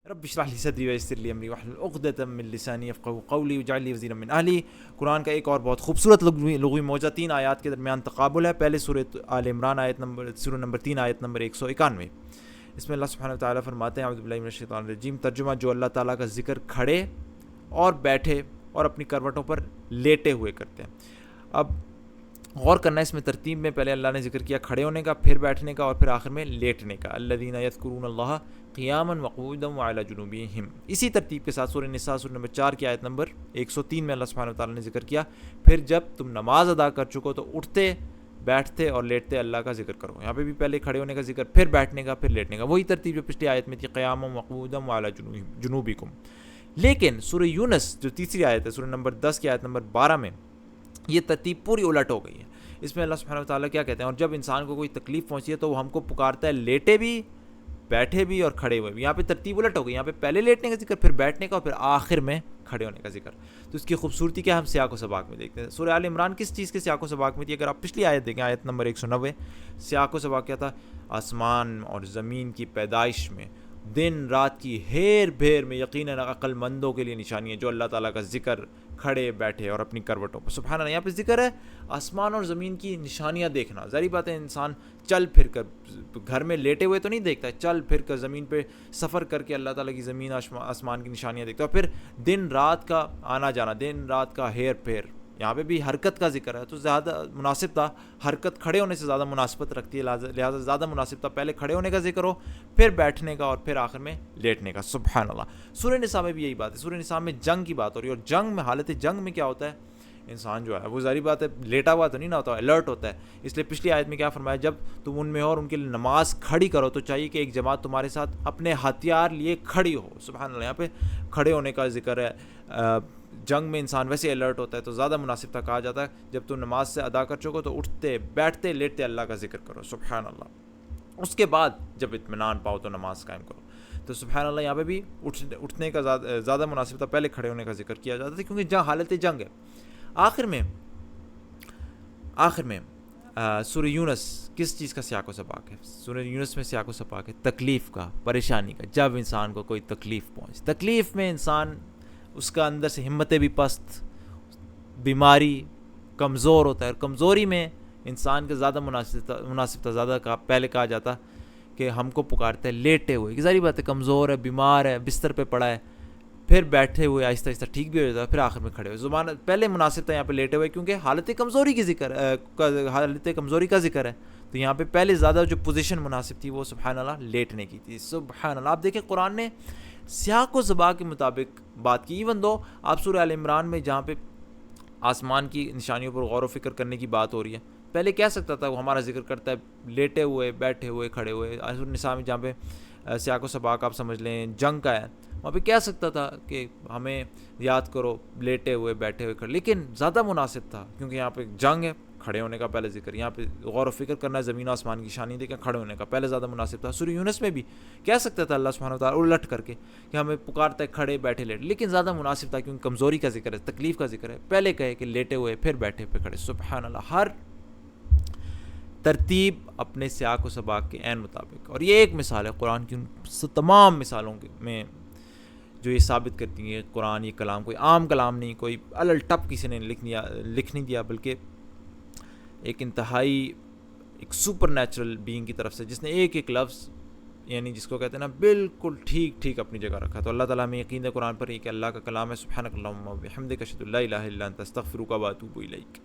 رب اشرح لی صدری ویسر لی امری واحلل عقدۃ من لسانی یفقہوا قولی واجعل لی وزیرا من اہلی۔ قرآن کا ایک اور بہت خوبصورت لغوی معجزہ 3 آیات کے درمیان تقابل ہے۔ پہلے سورہ آل عمران سورہ نمبر 3 آیت نمبر 191۔ اس میں اللہ سبحانہ وتعالیٰ فرماتے ہیں اعوذ باللہ من الشیطان الرجیم، ترجمہ جو اللہ تعالیٰ کا ذکر کھڑے اور بیٹھے اور اپنی کروٹوں پر لیٹے ہوئے کرتے ہیں۔ اب غور کرنا ہے اس میں ترتیب میں، پہلے اللہ نے ذکر کیا کھڑے ہونے کا، پھر بیٹھنے کا، اور پھر آخر میں لیٹنے کا۔ الذین یذکرون اللہ قیاما وقعودا وعلی جنوبہم۔ اسی ترتیب کے ساتھ سورہ نساء سورہ نمبر 4 کی آیت نمبر 103 میں اللہ سبحانہ وتعالیٰ نے ذکر کیا پھر جب تم نماز ادا کر چکو تو اٹھتے بیٹھتے اور لیٹتے اللہ کا ذکر کرو۔ یہاں پہ بھی پہلے کھڑے ہونے کا ذکر، پھر بیٹھنے کا، پھر لیٹنے کا، وہی ترتیب جو پچھلی آیت میں تھی قیاما وقعودا وعلی جنوبکم۔ لیکن سورہ یونس جو تیسری آیت ہے سورہ نمبر 10 کی آیت نمبر 12 میں یہ ترتیب پوری الٹ ہو گئی ہے۔ اس میں اللہ سبحانہ وتعالیٰ کیا کہتے ہیں، اور جب انسان کو کوئی تکلیف پہنچی ہے تو وہ ہم کو پکارتا ہے لیٹے بھی، بیٹھے بھی اور کھڑے ہوئے بھی۔ یہاں پہ ترتیب الٹ ہو گئی، یہاں پہ پہلے لیٹنے کا ذکر، پھر بیٹھنے کا، اور پھر آخر میں کھڑے ہونے کا ذکر۔ تو اس کی خوبصورتی کیا ہم سیاق و سباق میں دیکھتے ہیں۔ سورہ آل عمران کس چیز کے سیاق و سباق میں تھی؟ اگر آپ پچھلی آیت دیکھیں آیت نمبر 190، سیاق و سباق کیا تھا؟ آسمان اور زمین کی پیدائش میں، دن رات کی ہیر پھیر میں یقیناً عقل مندوں کے لیے نشانی ہے جو اللہ تعالیٰ کا ذکر کھڑے بیٹھے اور اپنی کروٹوں پر۔ سبحان اللہ، یہاں پہ ذکر ہے آسمان اور زمین کی نشانیاں دیکھنا۔ ظاہری بات ہے انسان چل پھر کر، گھر میں لیٹے ہوئے تو نہیں دیکھتا ہے، چل پھر کر زمین پہ سفر کر کے اللہ تعالیٰ کی زمین آسمان کی نشانیاں دیکھتا ہے، اور پھر دن رات کا آنا جانا، دن رات کا ہیر پھیر۔ یہاں پہ بھی حرکت کا ذکر ہے تو زیادہ مناسب تھا، حرکت کھڑے ہونے سے زیادہ مناسبت رکھتی ہے، لہٰذا زیادہ مناسب تھا پہلے کھڑے ہونے کا ذکر ہو، پھر بیٹھنے کا، اور پھر آخر میں لیٹنے کا۔ سبحان اللہ۔ سورہ نساء میں بھی یہی بات ہے، سورہ نساء میں جنگ کی بات ہو رہی ہے، اور جنگ میں، حالت جنگ میں کیا ہوتا ہے، انسان جو ہے وہ ظاہری بات ہے لیٹا ہوا تو نہیں نہ ہوتا، الرٹ ہوتا ہے۔ اس لیے پچھلی آیت میں کیا فرمایا، جب تم ان میں ہو اور ان کے لیے نماز کھڑی کرو تو چاہیے کہ ایک جماعت تمہارے ساتھ اپنے ہتھیار لیے کھڑی ہو۔ سبحان اللہ، یہاں پہ کھڑے ہونے کا ذکر ہے۔ جنگ میں انسان ویسے الرٹ ہوتا ہے تو زیادہ مناسب تھا کہا جاتا ہے جب تم نماز سے ادا کر چکو تو اٹھتے بیٹھتے لیٹتے اللہ کا ذکر کرو۔ سبحان اللہ۔ اس کے بعد جب اطمینان پاؤ تو نماز قائم کرو۔ تو سبحان اللہ، یہاں پہ بھی اٹھنے کا زیادہ مناسب تھا، پہلے کھڑے ہونے کا ذکر کیا جاتا تھا کیونکہ حالت جنگ ہے۔ آخر میں سورہ یونس کس چیز کا سیاق و سباق ہے؟ سورہ یونس میں سیاق و سباق ہے تکلیف کا، پریشانی کا۔ جب انسان کو کوئی تکلیف پہنچے، تکلیف میں انسان اس کا اندر سے ہمتیں بھی پست، بیماری، کمزور ہوتا ہے، اور کمزوری میں انسان کا زیادہ مناسب تھا، زیادہ پہلے کہا جاتا کہ ہم کو پکارتا ہے لیٹے ہوئے۔ ظاہری بات ہے کمزور ہے، بیمار ہے، بستر پہ پڑا ہے، پھر بیٹھے ہوئے آہستہ آہستہ ٹھیک بھی ہو جاتا ہے، پھر آخر میں کھڑے ہوئے۔ زبان پہلے مناسب تھا یہاں پہ لیٹے ہوئے کیونکہ حالت کمزوری کا ذکر ہے، تو یہاں پہ پہلے زیادہ جو پوزیشن مناسب تھی وہ سبحان اللہ لیٹنے کی تھی۔ سبحان اللہ۔ آپ دیکھیں قرآن نے سیاق و سباق کے مطابق بات کی، ایون دو آپ سورہ آل عمران میں جہاں پہ آسمان کی نشانیوں پر غور و فکر کرنے کی بات ہو رہی ہے، پہلے کہہ سکتا تھا وہ ہمارا ذکر کرتا ہے لیٹے ہوئے، بیٹھے ہوئے، کھڑے ہوئے۔ سورہ نساء میں جہاں پہ سیاق و سباق آپ سمجھ لیں جنگ کا ہے، وہاں پہ کہہ سکتا تھا کہ ہمیں یاد کرو لیٹے ہوئے، بیٹھے ہوئے، کھڑے، لیکن زیادہ مناسب تھا کیونکہ یہاں پہ جنگ ہے، کھڑے ہونے کا پہلے ذکر، یہاں پہ غور و فکر کرنا ہے زمین و آسمان کی نشانی دیکھیں، کھڑے ہونے کا پہلے زیادہ مناسب تھا۔ سورہ یونس میں بھی کہہ سکتا تھا اللہ سبحانہ وتعالیٰ الٹ کر کے کہ ہمیں پکارتا ہے کھڑے بیٹھے لیٹے، لیکن زیادہ مناسب تھا کیونکہ کمزوری کا ذکر ہے، تکلیف کا ذکر ہے، پہلے کہے کہ لیٹے ہوئے، پھر بیٹھے، پھر کھڑے۔ سبحان اللہ۔ ہر ترتیب اپنے سیاق و سباق کے عین مطابق، اور یہ ایک مثال ہے قرآن کی ان تمام مثالوں میں جو یہ ثابت کرتی ہیں قرآن یہ کلام کوئی عام کلام نہیں، کوئی الل ٹپ کسی نے لکھ نہیں دیا، بلکہ ایک انتہائی ایک سپر نیچرل بینگ کی طرف سے جس نے ایک ایک لفظ، یعنی جس کو کہتے ہیں نا بالکل ٹھیک اپنی جگہ رکھا۔ تو اللہ تعالیٰ میں یقین ہے قرآن پر یہ کہ اللہ کا کلام ہے۔ سبحانک اللہم و بحمدک اشہد ان لا الہ الا انت استغفرک و اتوب الیک۔